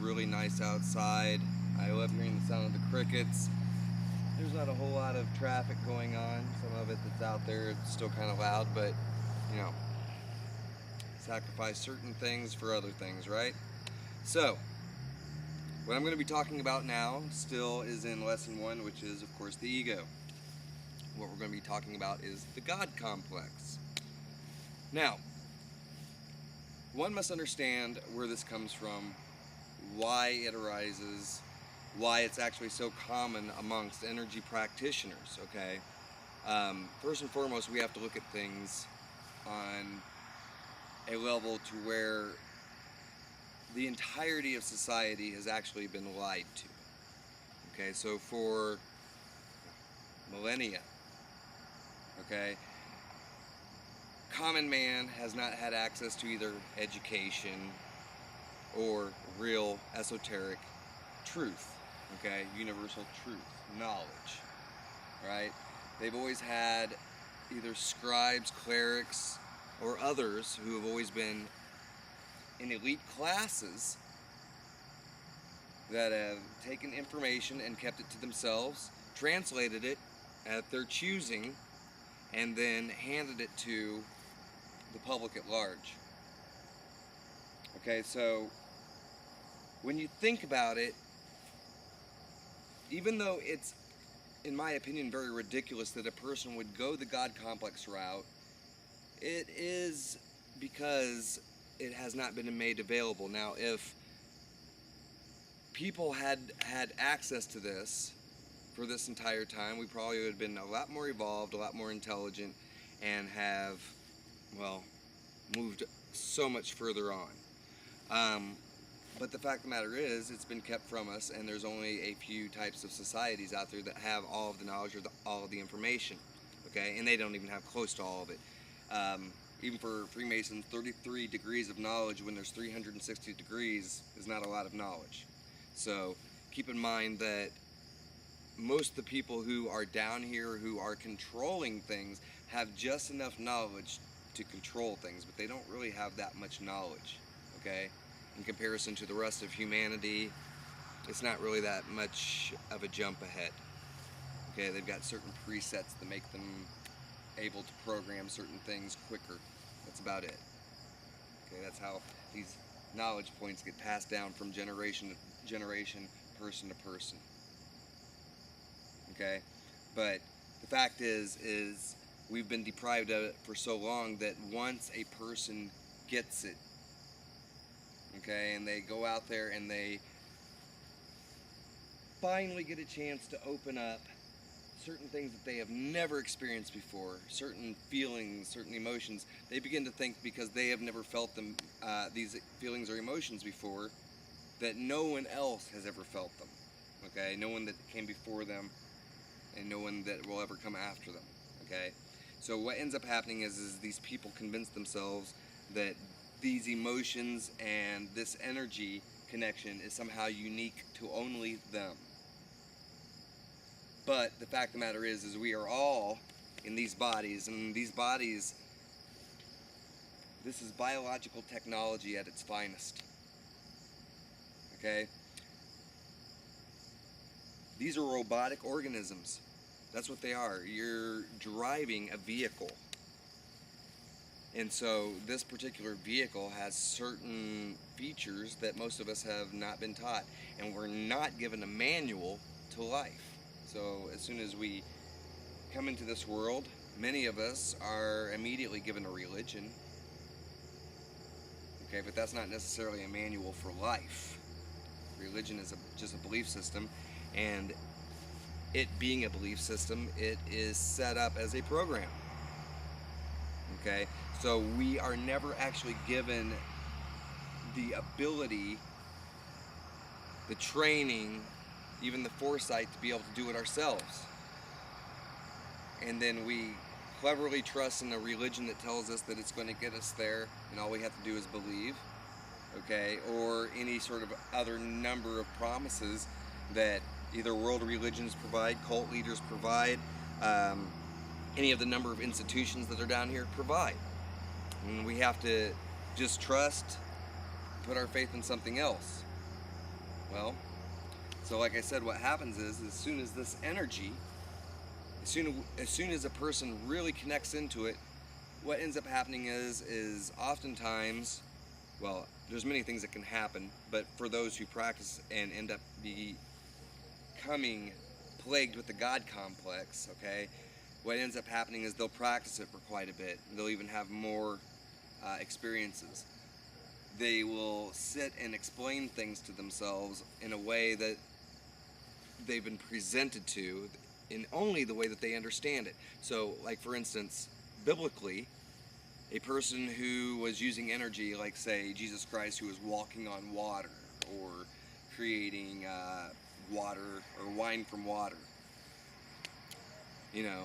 really nice outside. I love hearing the sound of the crickets. There's not a whole lot of traffic going on. Some of it that's out there, it's still kind of loud, but you know, sacrifice certain things for other things, right? So, what I'm going to be talking about now still is in lesson 1, which is, of course, the ego. What we're going to be talking about is the God complex. Now, one must understand where this comes from, why it arises, why it's actually so common amongst energy practitioners, okay? First and foremost, we have to look at things on a level to where the entirety of society has actually been lied to. Okay, so for millennia, okay, common man has not had access to either education or real esoteric truth, okay, universal truth, knowledge, right? They've always had either scribes, clerics, or others who have always been in elite classes that have taken information and kept it to themselves, translated it at their choosing, and then handed it to the public at large. Okay, so when you think about it, even though it's, in my opinion, very ridiculous that a person would go the God complex route, it is because it has not been made available. Now, if people had access to this for this entire time, we probably would have been a lot more evolved, a lot more intelligent, and have, well, moved so much further on. But the fact of the matter is, it's been kept from us, and there's only a few types of societies out there that have all of the knowledge or all of the information, okay? And they don't even have close to all of it. Even for Freemasons, 33 degrees of knowledge when there's 360 degrees is not a lot of knowledge. So keep in mind that most of the people who are down here, who are controlling things, have just enough knowledge to control things, but they don't really have that much knowledge, okay? In comparison to the rest of humanity, it's not really that much of a jump ahead. Okay, they've got certain presets that make them able to program certain things quicker. That's about it. Okay, that's how these knowledge points get passed down from generation to generation, person to person. Okay, but the fact is we've been deprived of it for so long that once a person gets it, okay, and they go out there and they finally get a chance to open up certain things that they have never experienced before, certain feelings, certain emotions, they begin to think because they have never felt them, these feelings or emotions before, that no one else has ever felt them, okay? No one that came before them and no one that will ever come after them, okay? So what ends up happening is these people convince themselves that these emotions and this energy connection is somehow unique to only them. But the fact of the matter is we are all in these bodies, and these bodies, this is biological technology at its finest. Okay? These are robotic organisms. That's what they are. You're driving a vehicle. And so this particular vehicle has certain features that most of us have not been taught, and we're not given a manual to life. So as soon as we come into this world, many of us are immediately given a religion. Okay, but that's not necessarily a manual for life. Religion is just a belief system, and it being a belief system, it is set up as a program. Okay, so we are never actually given the ability, the training, even the foresight to be able to do it ourselves. And then we cleverly trust in a religion that tells us that it's going to get us there and all we have to do is believe, okay? Or any sort of other number of promises that either world religions provide, cult leaders provide, any of the number of institutions that are down here provide. And we have to just trust, put our faith in something else. Well, so like I said, what happens is as soon as this energy, as soon as a person really connects into it, what ends up happening is oftentimes, well, there's many things that can happen, but for those who practice and end up becoming plagued with the God complex, okay, what ends up happening is they'll practice it for quite a bit. They'll even have more experiences. They will sit and explain things to themselves in a way that they've been presented to in only the way that they understand it. So, like for instance, biblically, a person who was using energy, like say Jesus Christ, who was walking on water or creating water or wine from water, you know,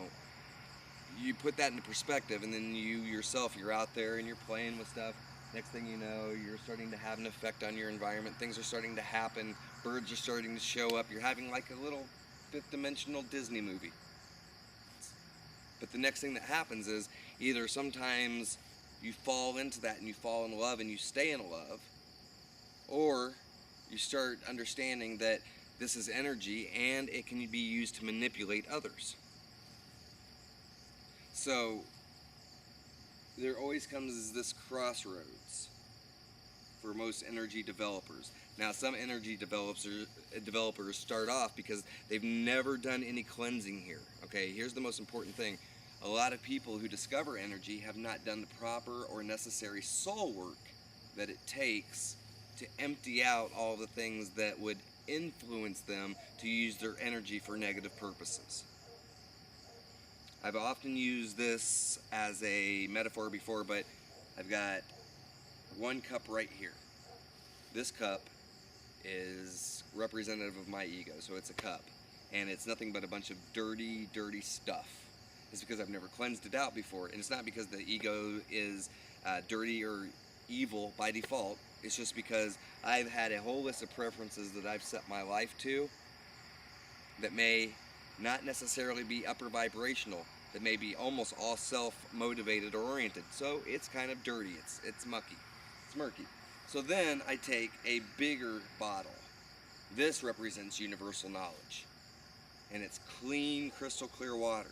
you put that into perspective, and then you yourself, you're out there and you're playing with stuff. Next thing you know, you're starting to have an effect on your environment. Things are starting to happen. Birds are starting to show up. You're having like a little fifth dimensional Disney movie. But the next thing that happens is either sometimes you fall into that and you fall in love and you stay in love, or you start understanding that this is energy and it can be used to manipulate others. So there always comes this crossroads for most energy developers. Now, some energy developers start off because they've never done any cleansing here. Okay, here's the most important thing. A lot of people who discover energy have not done the proper or necessary soul work that it takes to empty out all the things that would influence them to use their energy for negative purposes. I've often used this as a metaphor before, but I've got one cup right here. This cup is representative of my ego, so it's a cup. And it's nothing but a bunch of dirty, dirty stuff. It's because I've never cleansed it out before. And it's not because the ego is dirty or evil by default. It's just because I've had a whole list of preferences that I've set my life to that may not necessarily be upper vibrational, that may be almost all self-motivated or oriented. So it's kind of dirty, it's mucky, it's murky. So then I take a bigger bottle. This represents universal knowledge. And it's clean, crystal clear water.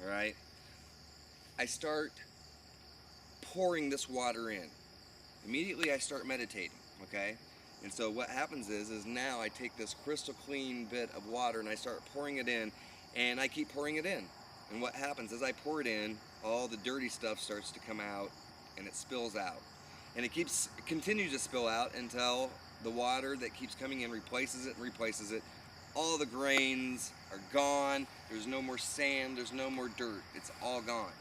Alright? I start pouring this water in. Immediately I start meditating, okay? And so what happens is now I take this crystal clean bit of water and I start pouring it in, and I keep pouring it in. And what happens as I pour it in, all the dirty stuff starts to come out and it spills out. And it continues to spill out until the water that keeps coming in replaces it and replaces it. All the grains are gone. There's no more sand. There's no more dirt. It's all gone.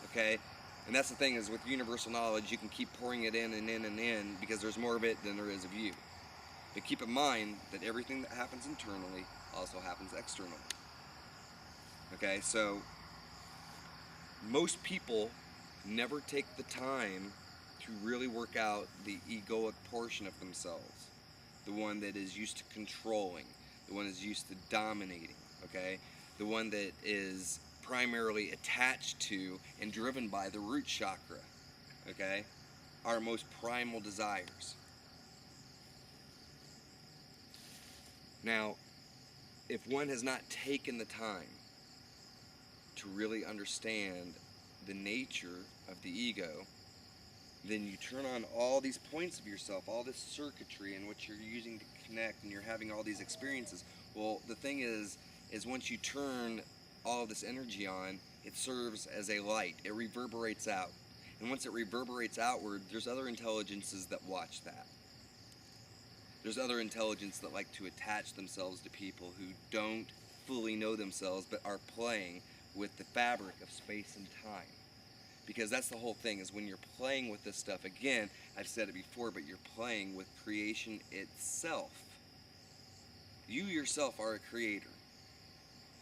Okay? And that's the thing, is with universal knowledge, you can keep pouring it in and in and in because there's more of it than there is of you. But keep in mind that everything that happens internally also happens externally. Okay? So most people never take the time to really work out the egoic portion of themselves, the one that is used to controlling, the one that is used to dominating, okay, the one that is primarily attached to and driven by the root chakra, okay, our most primal desires. Now, if one has not taken the time to really understand the nature of the ego, then you turn on all these points of yourself, all this circuitry in which you're using to connect, and you're having all these experiences. Well, the thing is once you turn all of this energy on, it serves as a light. It reverberates out. And once it reverberates outward, there's other intelligences that watch that. There's other intelligence that like to attach themselves to people who don't fully know themselves but are playing with the fabric of space and time. Because that's the whole thing, is when you're playing with this stuff, again, I've said it before, but you're playing with creation itself. You yourself are a creator.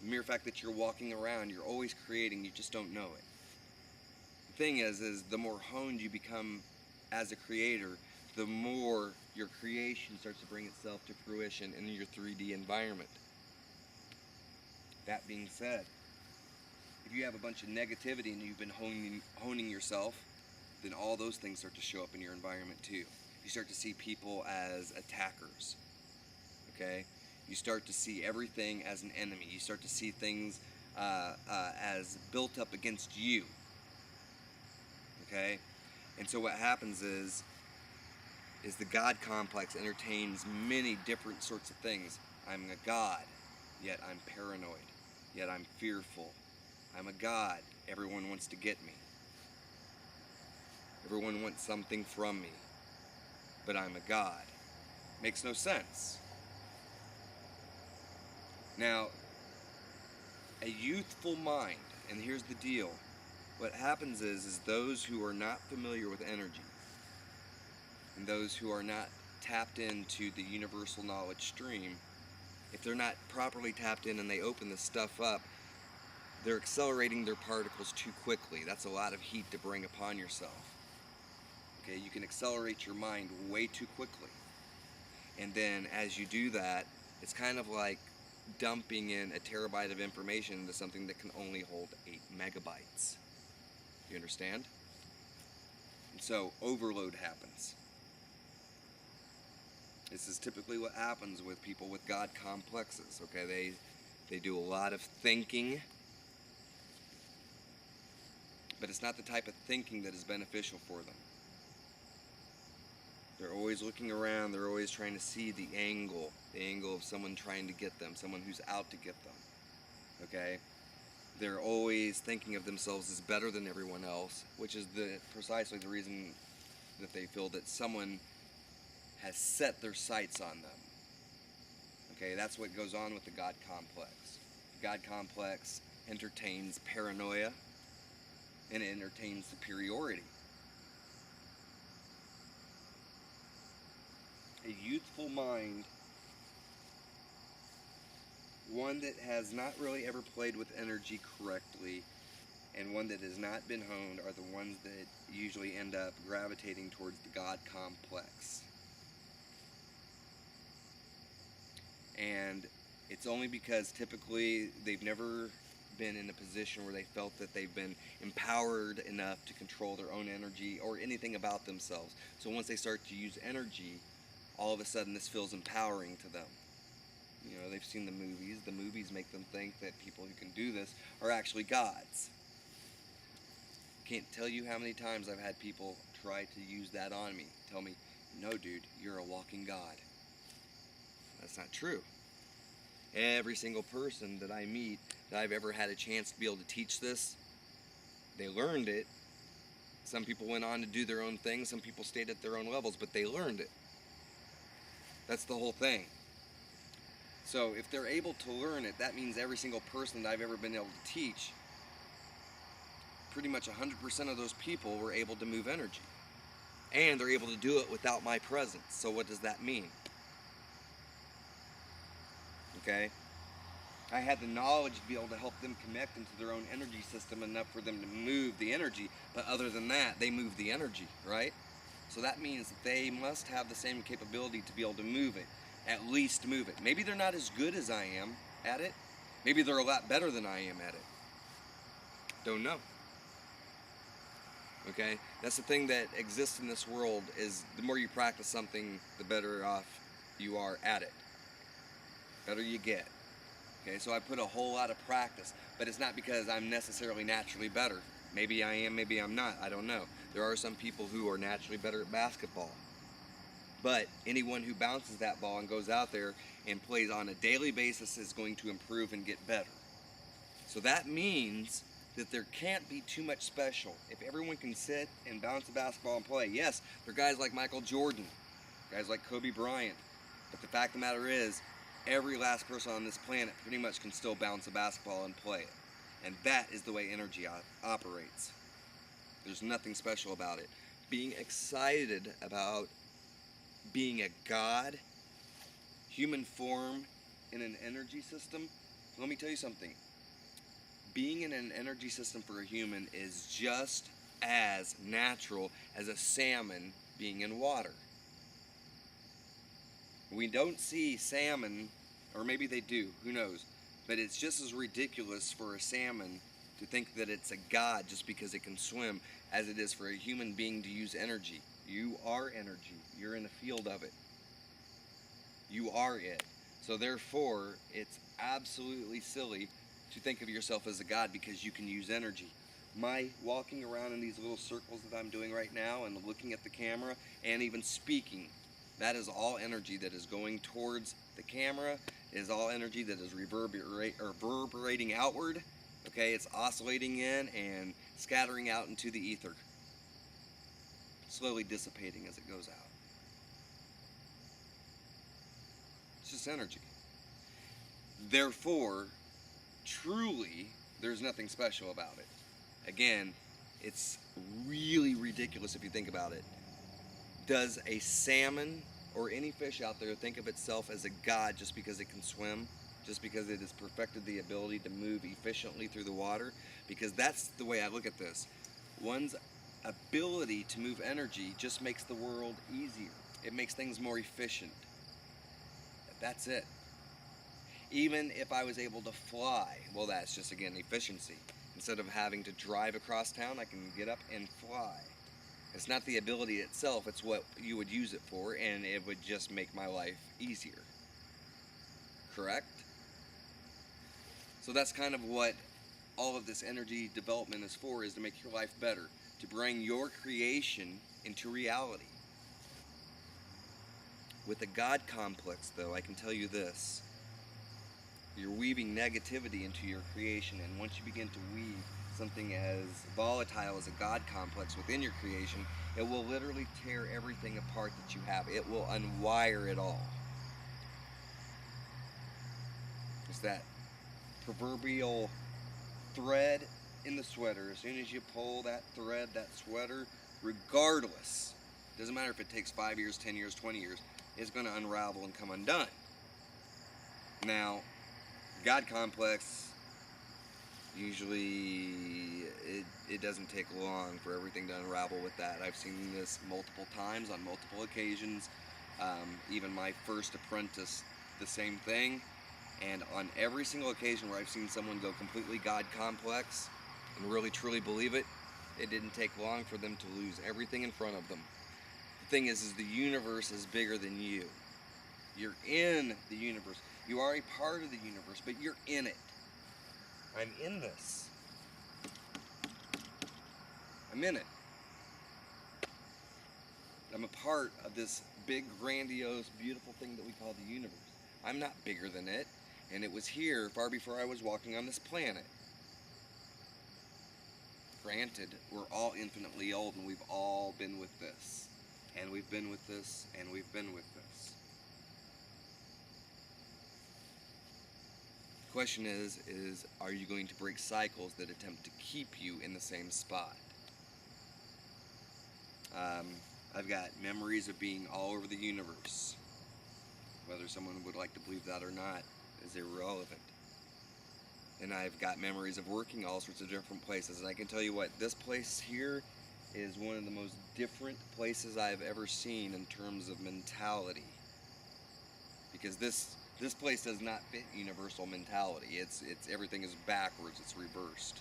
The mere fact that you're walking around, you're always creating, you just don't know it. The thing is the more honed you become as a creator, the more your creation starts to bring itself to fruition in your 3D environment. That being said, if you have a bunch of negativity and you've been honing yourself, then all those things start to show up in your environment too. You start to see people as attackers. okay? You start to see everything as an enemy. You start to see things as built up against you, okay? And so what happens is the God complex entertains many different sorts of things. I'm a God, yet I'm paranoid, yet I'm fearful. I'm a God, everyone wants to get me. Everyone wants something from me, but I'm a God. Makes no sense. Now, a youthful mind, and here's the deal, what happens is those who are not familiar with energy, and those who are not tapped into the universal knowledge stream, if they're not properly tapped in and they open this stuff up, they're accelerating their particles too quickly. That's a lot of heat to bring upon yourself. Okay, you can accelerate your mind way too quickly. And then as you do that, it's kind of like dumping in a terabyte of information into something that can only hold 8 megabytes. You understand? And so overload happens. This is typically what happens with people with God complexes. Okay, they do a lot of thinking, but it's not the type of thinking that is beneficial for them. They're always looking around, they're always trying to see the angle of someone trying to get them, someone who's out to get them. Okay? They're always thinking of themselves as better than everyone else, which is precisely the reason that they feel that someone has set their sights on them. Okay, that's what goes on with the God complex. The God complex entertains paranoia and it entertains superiority. A youthful mind, one that has not really ever played with energy correctly, and one that has not been honed, are the ones that usually end up gravitating towards the God complex. And it's only because typically they've never been in a position where they felt that they've been empowered enough to control their own energy or anything about themselves. So once they start to use energy, all of a sudden this feels empowering to them. You know, they've seen the movies. The movies make them think that people who can do this are actually gods. Can't tell you how many times I've had people try to use that on me. Tell me, no dude, you're a walking god. That's not true. Every single person that I meet that I've ever had a chance to be able to teach this, they learned it. Some people went on to do their own thing. Some people stayed at their own levels, but they learned it. That's the whole thing. So if they're able to learn it, that means every single person that I've ever been able to teach, pretty much 100% of those people were able to move energy. And they're able to do it without my presence. So what does that mean? Okay? I had the knowledge to be able to help them connect into their own energy system enough for them to move the energy, but other than that, they move the energy, right? So that means that they must have the same capability to be able to move it, at least move it. Maybe they're not as good as I am at it. Maybe they're a lot better than I am at it. Don't know. Okay? That's the thing that exists in this world, is the more you practice something, the better off you are at it. Better you get. Okay, so I put a whole lot of practice, but it's not because I'm necessarily naturally better. Maybe I am, maybe I'm not, I don't know. There are some people who are naturally better at basketball. But anyone who bounces that ball and goes out there and plays on a daily basis is going to improve and get better. So that means that there can't be too much special. If everyone can sit and bounce a basketball and play, yes, there are guys like Michael Jordan, guys like Kobe Bryant, but the fact of the matter is, every last person on this planet pretty much can still bounce a basketball and play it. And that is the way energy operates. There's nothing special about it. Being excited about being a god, human form in an energy system, let me tell you something. Being in an energy system for a human is just as natural as a salmon being in water. We don't see salmon, or maybe they do, who knows, but it's just as ridiculous for a salmon to think that it's a god just because it can swim as it is for a human being to use energy. You are energy. You're in a field of it. You are it. So therefore, it's absolutely silly to think of yourself as a god because you can use energy. My walking around in these little circles that I'm doing right now and looking at the camera and even speaking, that is all energy that is going towards the camera. It is all energy that is reverberating outward. Okay, it's oscillating in and scattering out into the ether, slowly dissipating as it goes out. It's just energy. Therefore, truly, there's nothing special about it. Again, it's really ridiculous if you think about it. Does a salmon or any fish out there think of itself as a god just because it can swim? Just because it has perfected the ability to move efficiently through the water? Because that's the way I look at this. One's ability to move energy just makes the world easier. It makes things more efficient. That's it. Even if I was able to fly, well, that's just, again, efficiency. Instead of having to drive across town, I can get up and fly. It's not the ability itself, it's what you would use it for, and it would just make my life easier. Correct? So that's kind of what all of this energy development is for, is to make your life better, to bring your creation into reality. With a God complex, though, I can tell you this. You're weaving negativity into your creation, and once you begin to weave something as volatile as a God complex within your creation, it will literally tear everything apart that you have. It will unwire it all. It's that proverbial thread in the sweater. As soon as you pull that thread, that sweater, regardless, doesn't matter if it takes 5 years, 10 years, 20 years, it's going to unravel and come undone. Now, God complex, usually it doesn't take long for everything to unravel with that. I've seen this multiple times on multiple occasions. Even my first apprentice, the same thing. And on every single occasion where I've seen someone go completely God complex and really truly believe it, it didn't take long for them to lose everything in front of them. The thing is the universe is bigger than you. You're in the universe. You are a part of the universe, but you're in it. I'm in this. I'm in it. I'm a part of this big, grandiose, beautiful thing that we call the universe. I'm not bigger than it, and it was here far before I was walking on this planet. Granted, we're all infinitely old, and we've all been with this. And we've been with this, and we've been with this. The question is are you going to break cycles that attempt to keep you in the same spot? I've got memories of being all over the universe. Whether someone would like to believe that or not is irrelevant. And I've got memories of working all sorts of different places. And I can tell you what, this place here is one of the most different places I've ever seen in terms of mentality. Because this place does not fit universal mentality. It's everything is backwards, it's reversed.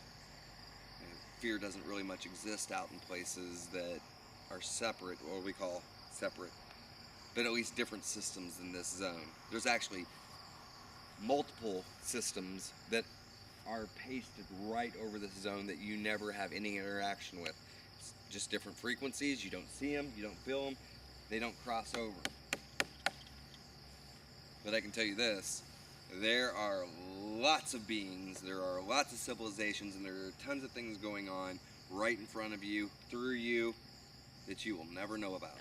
And fear doesn't really much exist out in places that are separate, or what we call separate, but at least different systems in this zone. There's actually multiple systems that are pasted right over this zone that you never have any interaction with. It's just different frequencies. You don't see them, you don't feel them, they don't cross over. But I can tell you this, there are lots of beings, there are lots of civilizations, and there are tons of things going on right in front of you, through you, that you will never know about.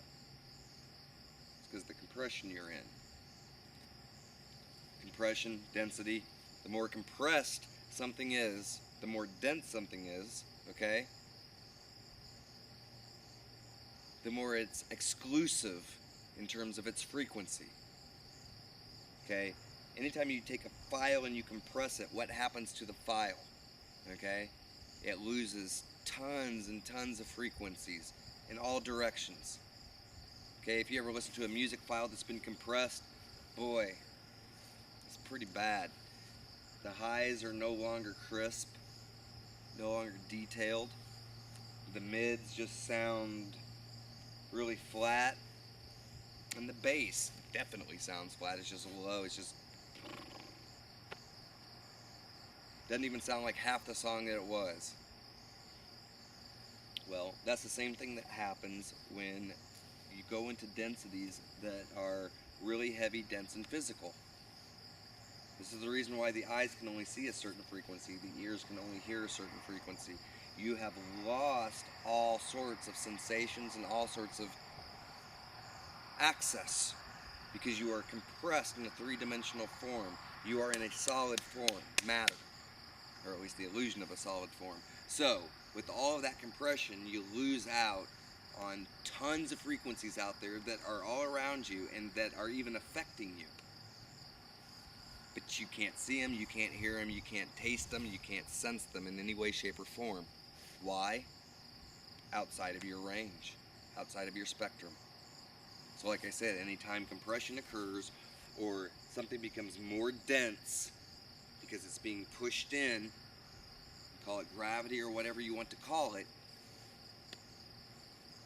It's because of the compression you're in. Compression, density. The more compressed something is, the more dense something is, okay? The more it's exclusive in terms of its frequency. Okay? Anytime you take a file and you compress it, what happens to the file? Okay? It loses tons and tons of frequencies in all directions. Okay, if you ever listen to a music file that's been compressed, boy, it's pretty bad. The highs are no longer crisp, no longer detailed. The mids just sound really flat. And the bass definitely sounds flat. It's just low. It's just Doesn't even sound like half the song that it was. Well, that's the same thing that happens when you go into densities that are really heavy, dense, and physical. This is the reason why the eyes can only see a certain frequency, the ears can only hear a certain frequency. You have lost all sorts of sensations and all sorts of access because you are compressed in a three-dimensional form. You are in a solid form, matter, or at least the illusion of a solid form. So, with all of that compression, you lose out on tons of frequencies out there that are all around you and that are even affecting you. But you can't see them, you can't hear them, you can't taste them, you can't sense them in any way, shape, or form. Why? Outside of your range, outside of your spectrum. So like I said, anytime compression occurs or something becomes more dense because it's being pushed in, call it gravity or whatever you want to call it,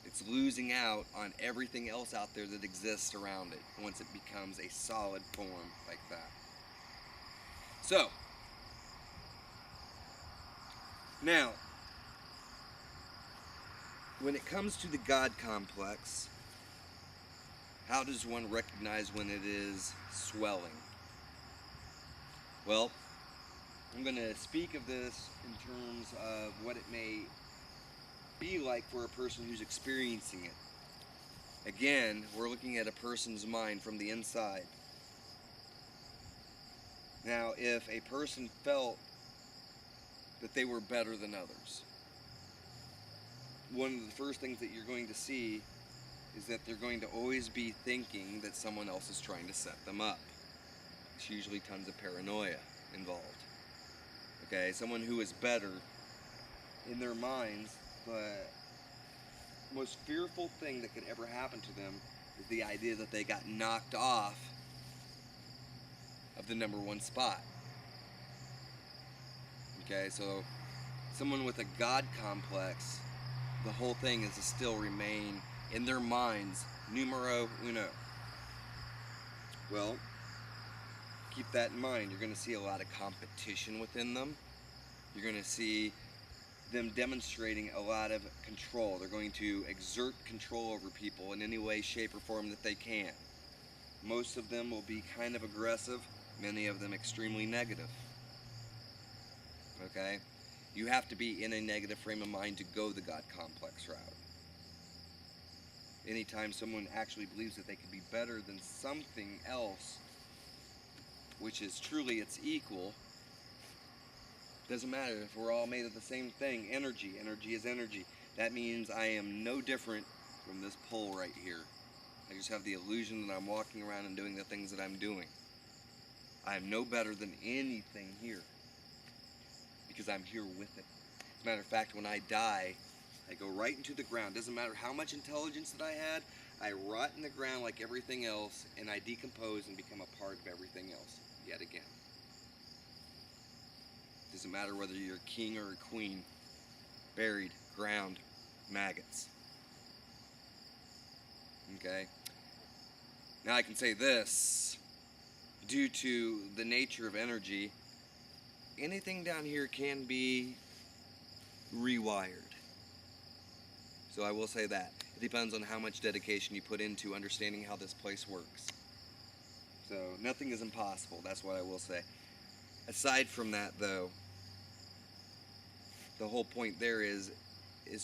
it's losing out on everything else out there that exists around it once it becomes a solid form like that. So, now, when it comes to the God complex, how does one recognize when it is swelling? Well, I'm going to speak of this in terms of what it may be like for a person who's experiencing it. Again, we're looking at a person's mind from the inside. Now, if a person felt that they were better than others, one of the first things that you're going to see is that they're going to always be thinking that someone else is trying to set them up. There's usually tons of paranoia involved. Okay, someone who is better in their minds, the most fearful thing that could ever happen to them is the idea that they got knocked off of the number one spot. Okay, so someone with a God complex, the whole thing is to still remain in their minds numero uno. Well, keep that in mind. You're going to see a lot of competition within them. You're going to see them demonstrating a lot of control. They're going to exert control over people in any way, shape, or form that they can. Most of them will be kind of aggressive, many of them extremely negative. Okay? You have to be in a negative frame of mind to go the God complex route. Anytime someone actually believes that they could be better than something else, which is truly its equal, doesn't matter if we're all made of the same thing. Energy is energy. That means I am no different from this pole right here. I just have the illusion that I'm walking around and doing the things that I'm doing. I am no better than anything here because I'm here with it. As a matter of fact, when I die, I go right into the ground. Doesn't matter how much intelligence that I had, I rot in the ground like everything else, and I decompose and become a part of everything else yet again. Doesn't matter whether you're a king or a queen, buried, ground, maggots. Okay? Now I can say this, due to the nature of energy, anything down here can be rewired. So I will say that. It depends on how much dedication you put into understanding how this place works. So nothing is impossible, that's what I will say. Aside from that though, the whole point there is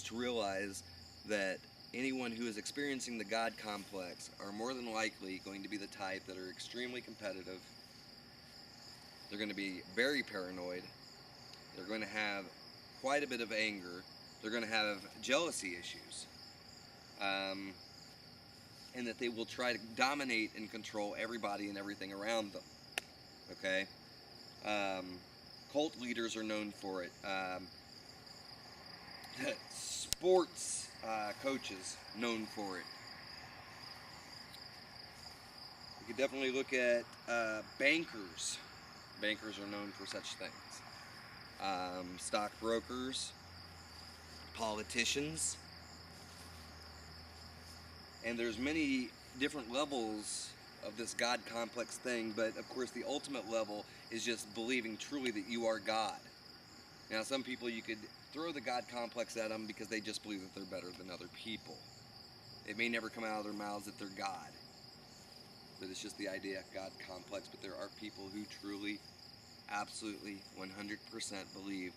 to realize that anyone who is experiencing the God complex are more than likely going to be the type that are extremely competitive. They're going to be very paranoid. They're going to have quite a bit of anger. They're going to have jealousy issues. And that they will try to dominate and control everybody and everything around them. Okay? Cult leaders are known for it. Sports coaches known for it. You could definitely look at bankers. Bankers are known for such things. Stockbrokers, politicians, and there's many different levels of this God complex thing, but of course the ultimate level is just believing truly that you are God. Now, some people, you could throw the God complex at them because they just believe that they're better than other people. It may never come out of their mouths that they're God, but it's just the idea of God complex. But there are people who truly, absolutely, 100% believe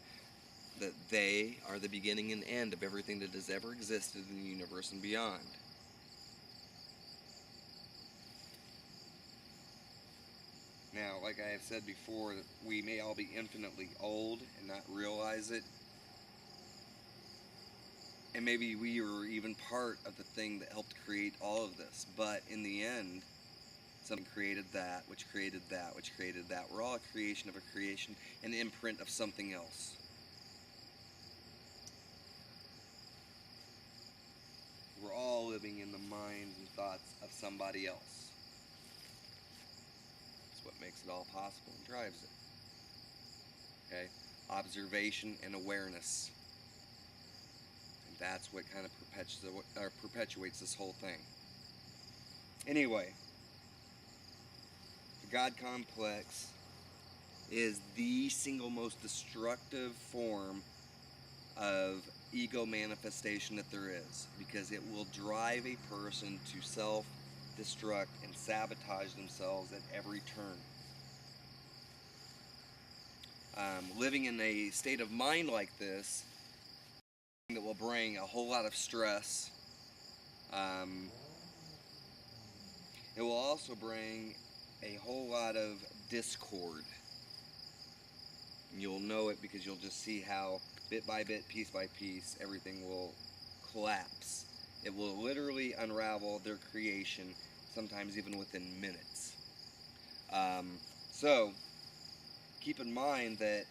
that they are the beginning and end of everything that has ever existed in the universe and beyond. Now, like I have said before, we may all be infinitely old and not realize it. And maybe we were even part of the thing that helped create all of this. But in the end, something created that, which created that, which created that. We're all a creation of a creation, an imprint of something else. We're all living in the minds and thoughts of somebody else. That's what makes it all possible and drives it. Okay? Observation and awareness. And that's what kind of perpetuates this whole thing. Anyway, the God complex is the single most destructive form of ego manifestation that there is, because it will drive a person to self-destruct and sabotage themselves at every turn. Living in a state of mind like this, that will bring a whole lot of stress. It will also bring a whole lot of discord. And you'll know it because you'll just see how bit by bit, piece by piece, everything will collapse. It will literally unravel their creation, sometimes even within minutes. So, keep in mind that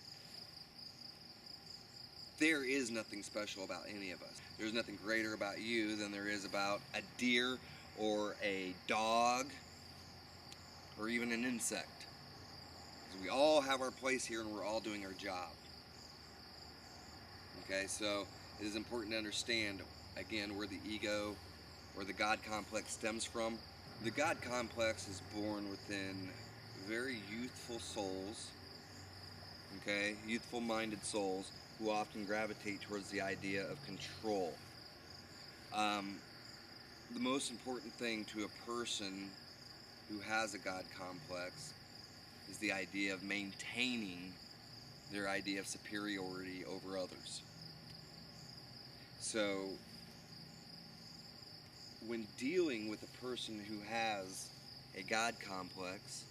there is nothing special about any of us. There's nothing greater about you than there is about a deer or a dog or even an insect. Because we all have our place here and we're all doing our job. Okay, so it is important to understand, again, where the ego or the God complex stems from. The God complex is born within very youthful souls, okay, youthful minded souls who often gravitate towards the idea of control. The most important thing to a person who has a God complex is the idea of maintaining their idea of superiority over others. So, when dealing with a person who has a God complex,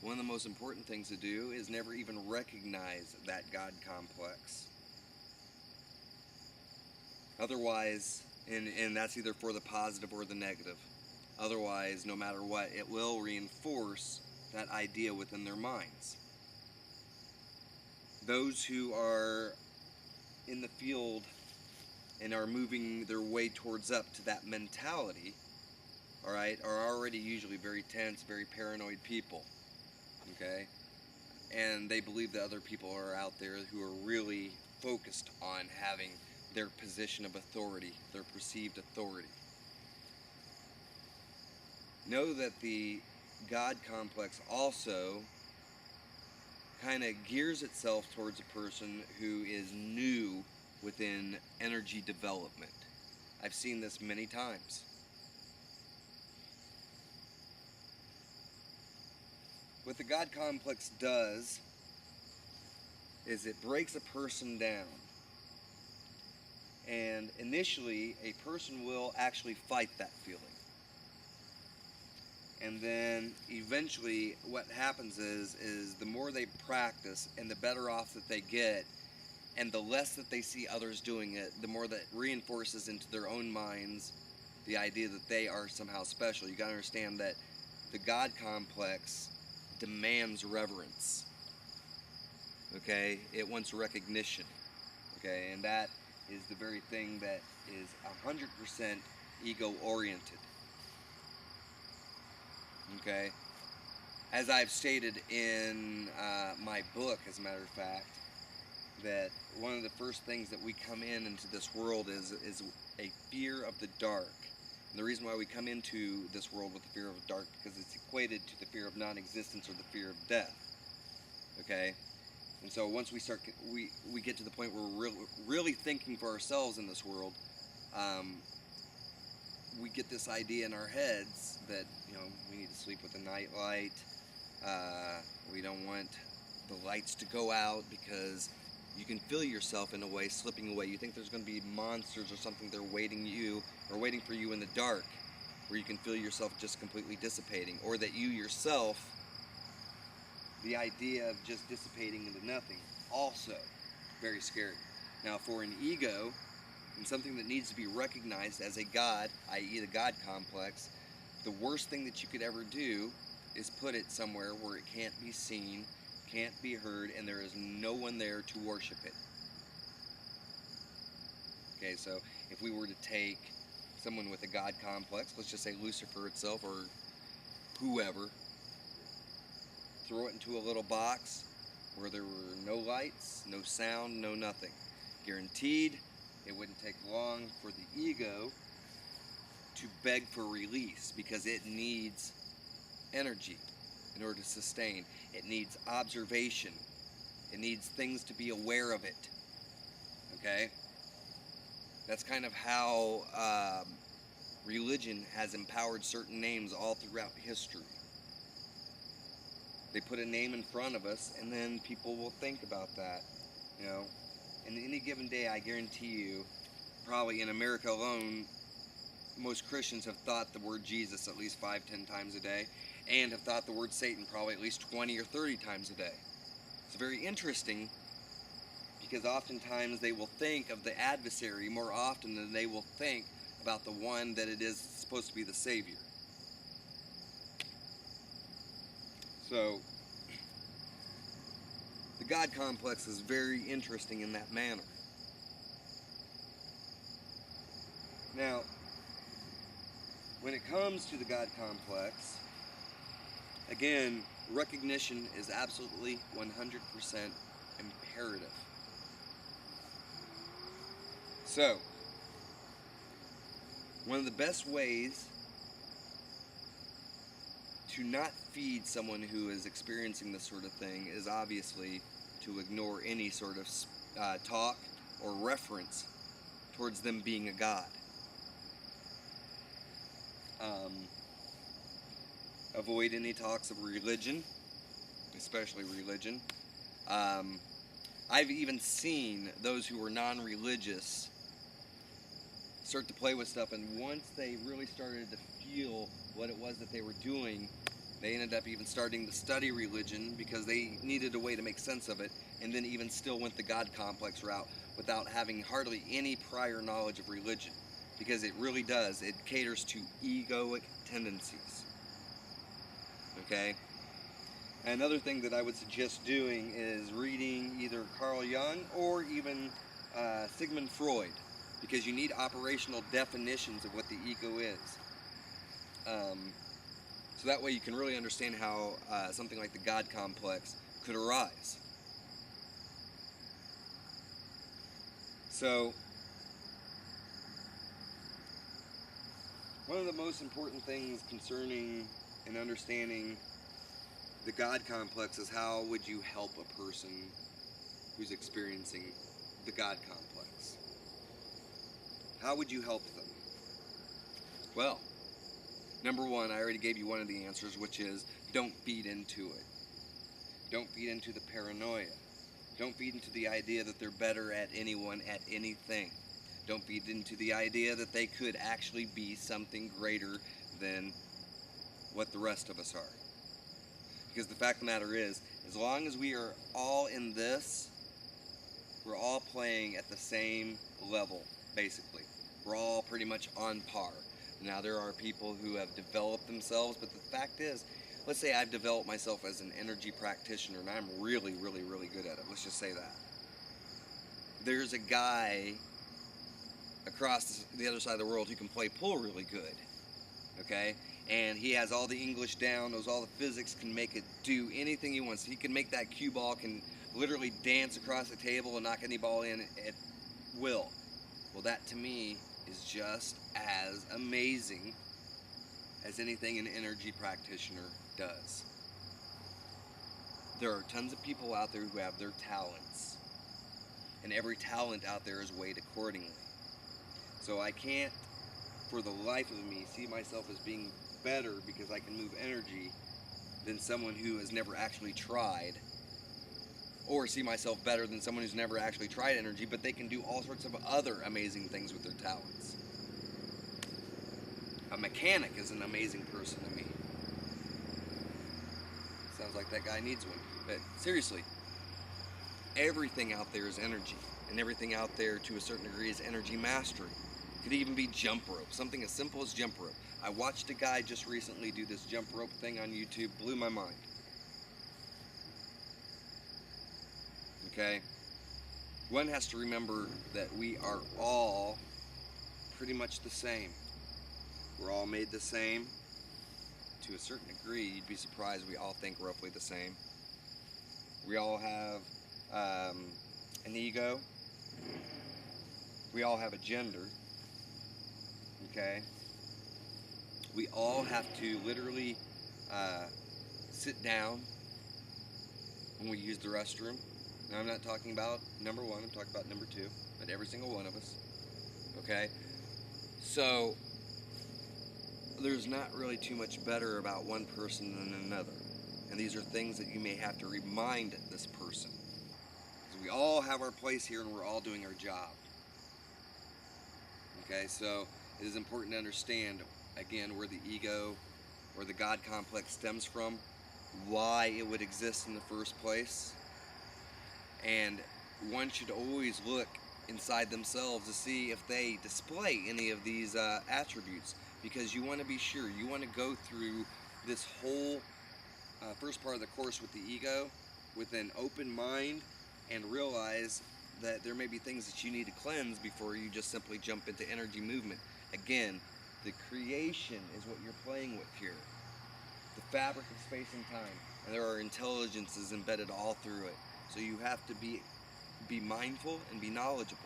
one of the most important things to do is never even recognize that God complex. Otherwise, and that's either for the positive or the negative. Otherwise, no matter what, it will reinforce that idea within their minds. Those who are in the field and are moving their way towards up to that mentality, all right, are already usually very tense, very paranoid people, okay? And they believe that other people are out there who are really focused on having their position of authority, their perceived authority. Know that the God complex also kind of gears itself towards a person who is new within energy development. I've seen this many times. What the God complex does is it breaks a person down. And initially, a person will actually fight that feeling. And then eventually what happens is the more they practice and the better off that they get, and the less that they see others doing it, the more that reinforces into their own minds the idea that they are somehow special. You got to understand that the God complex demands reverence. Okay? It wants recognition. Okay? And that is the very thing that is 100% ego-oriented. Okay? As I've stated in my book, as a matter of fact, that one of the first things that we come into this world is a fear of the dark. And the reason why we come into this world with the fear of dark, because it's equated to the fear of non-existence or the fear of death. Okay? And so once we get to the point where we're really thinking for ourselves in this world, we get this idea in our heads that, we need to sleep with a night light. We don't want the lights to go out because you can feel yourself in a way slipping away. You think there's going to be monsters or something there waiting for you in the dark, where you can feel yourself just completely dissipating, or that you yourself, the idea of just dissipating into nothing, also very scary. Now, for an ego and something that needs to be recognized as a god, i.e. the God complex, the worst thing that you could ever do is put it somewhere where it can't be seen, can't be heard, and there is no one there to worship it. Okay, so if we were to take someone with a God complex, let's just say Lucifer itself or whoever, throw it into a little box where there were no lights, no sound, no nothing. Guaranteed, it wouldn't take long for the ego to beg for release, because it needs energy in order to sustain. It needs observation. It needs things to be aware of it. Okay? That's kind of how religion has empowered certain names all throughout history. They put a name in front of us, and then people will think about that. And any given day, I guarantee you, probably in America alone, most Christians have thought the word Jesus at least 5-10 times a day, and have thought the word Satan probably at least 20 or 30 times a day. It's very interesting, because oftentimes they will think of the adversary more often than they will think about the one that it is supposed to be the Savior. So, the God complex is very interesting in that manner. Now, when it comes to the God complex, again, recognition is absolutely 100% imperative. So, one of the best ways to not feed someone who is experiencing this sort of thing is obviously to ignore any sort of talk or reference towards them being a god. Avoid any talks of religion, especially religion. I've even seen those who were non-religious start to play with stuff, and once they really started to feel what it was that they were doing, they ended up even starting to study religion because they needed a way to make sense of it, and then even still went the God complex route without having hardly any prior knowledge of religion, because it really does. It caters to egoic tendencies. Okay? Another thing that I would suggest doing is reading either Carl Jung or even Sigmund Freud, because you need operational definitions of what the ego is. So that way you can really understand how something like the God complex could arise. So, one of the most important things concerning and understanding the God complex is how would you help a person who's experiencing the God complex? How would you help them? Well, number one, I already gave you one of the answers, which is don't feed into it. Don't feed into the paranoia. Don't feed into the idea that they're better at anyone, at anything. Don't feed into the idea that they could actually be something greater than what the rest of us are. Because the fact of the matter is, as long as we are all in this, we're all playing at the same level, basically. We're all pretty much on par. Now, there are people who have developed themselves, but the fact is, let's say I've developed myself as an energy practitioner, and I'm really, really, really good at it. Let's just say that. There's a guy across the other side of the world who can play pool really good, okay? And he has all the English down, knows all the physics, can make it do anything he wants. He can make that cue ball, can literally dance across the table and knock any ball in at will. Well, that to me is just as amazing as anything an energy practitioner does. There are tons of people out there who have their talents, and every talent out there is weighed accordingly. So I can't, for the life of me, see myself as being better because I can move energy than someone who has never actually tried, or see myself better than someone who's never actually tried energy, but they can do all sorts of other amazing things with their talents. A mechanic is an amazing person to me. Sounds like that guy needs one. But seriously, everything out there is energy, and everything out there to a certain degree is energy mastery. It could even be jump rope, something as simple as jump rope. I watched a guy just recently do this jump rope thing on YouTube, blew my mind. Okay? One has to remember that we are all pretty much the same. We're all made the same. To a certain degree, you'd be surprised we all think roughly the same. We all have an ego. We all have a gender. Okay? We all have to literally sit down when we use the restroom. Now, I'm not talking about number one, I'm talking about number two, but every single one of us. Okay? So, there's not really too much better about one person than another. And these are things that you may have to remind this person. Because we all have our place here and we're all doing our job. Okay, so it is important to understand, again, where the ego or the God complex stems from, why it would exist in the first place. And one should always look inside themselves to see if they display any of these attributes, because you want to be sure. You want to go through this whole first part of the course with the ego with an open mind and realize that there may be things that you need to cleanse before you just simply jump into energy movement. Again, the creation is what you're playing with here. The fabric of space and time, and there are intelligences embedded all through it. So you have to be mindful and be knowledgeable.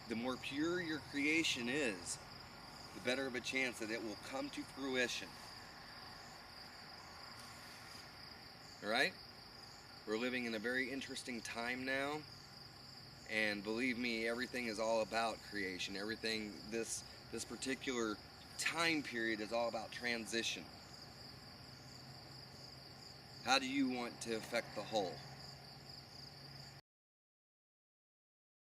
The more pure your creation is, the better of a chance that it will come to fruition. Alright? We're living in a very interesting time now, and believe me, everything is all about creation. Everything, this particular time period is all about transition. How do you want to affect the whole?